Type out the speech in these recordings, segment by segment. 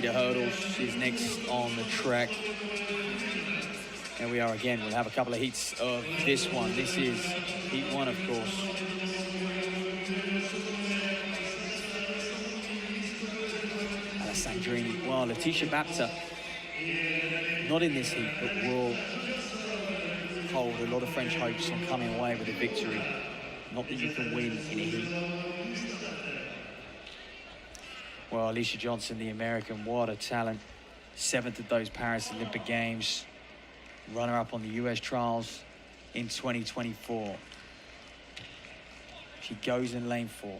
100-meter hurdles. She's next on the track. Here we are again. We'll have a couple of heats of this one. This is heat one, of course. Alessandrini. Well, Alaysha Bapta, not in this heat, but will hold a lot of French hopes on coming away with a victory. Not that you can win in a heat. Well, Alaysha Johnson, the American, what a talent. 7th at those Paris Olympic Games. Runner-up on the US trials in 2024. She goes in lane 4.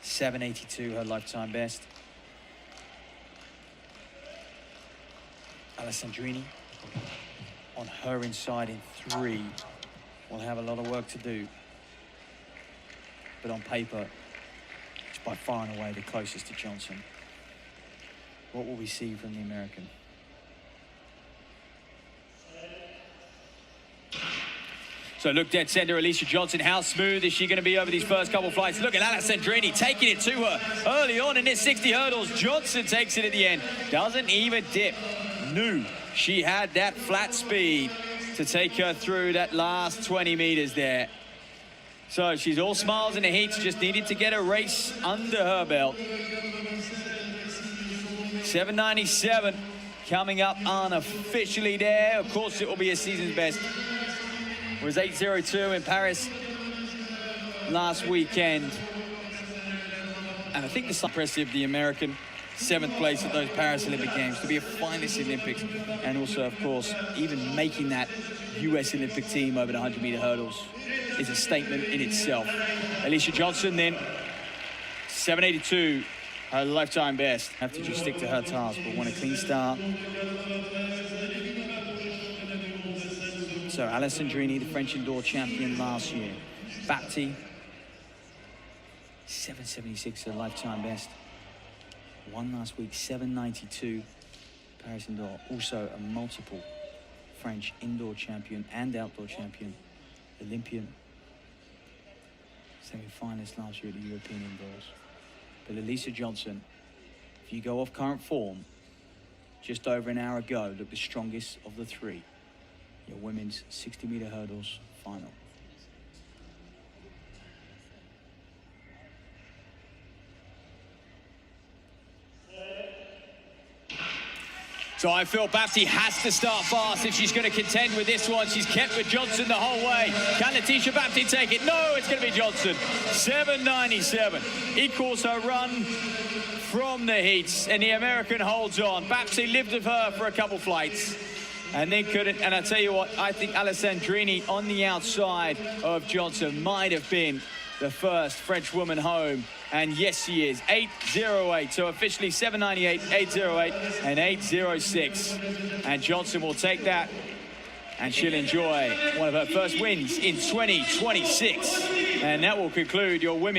7:82, her lifetime best. Alessandrini on her inside in 3. Will have a lot of work to do. But on paper, it's by far and away the closest to Johnson. What will we see from the American? So look dead center, Alaysha Johnson. How smooth is she going to be over these first couple flights? Look at Alessandrini taking it to her early on in this 60 hurdles. Johnson takes it at the end. Doesn't even dip. Knew she had that flat speed to take her through that last 20 meters there. So she's all smiles in the heats. Just needed to get a race under her belt. 7:97 coming up unofficially there. Of course, it will be a season's best. It was 8:02 in Paris last weekend. And I think this is impressive, the American 7th place at those Paris Olympic Games, to be a finalist in Olympics, and also, of course, even making that US Olympic team over the 100-meter hurdles is a statement in itself. Alaysha Johnson then, 7:82, her lifetime best. Have to just stick to her task, but want a clean start. So Alessandrini, the French indoor champion last year. Bapti, 7:76, her lifetime best. Won last week, 7:92, Paris indoor. Also a multiple French indoor champion and outdoor champion, Olympian. Semi-finalist last year at the European indoors. But Alaysha Johnson, if you go off current form, just over an hour ago, looked the strongest of the 3. Your women's 60-meter hurdles final. So I feel Bapti has to start fast if she's going to contend with this one. She's kept with Johnson the whole way. Can Alaysha Bapti take it? No, it's going to be Johnson. 7:97 equals her run from the heats, and the American holds on. Bapti lived with her for a couple flights and then couldn't. And I tell you what, I think Alessandrini on the outside of Johnson might have been the first French woman home. And yes, she is. 8:08. So officially 7:98, 8:08, and 8:06. And Johnson will take that, and she'll enjoy one of her first wins in 2026. And that will conclude your women.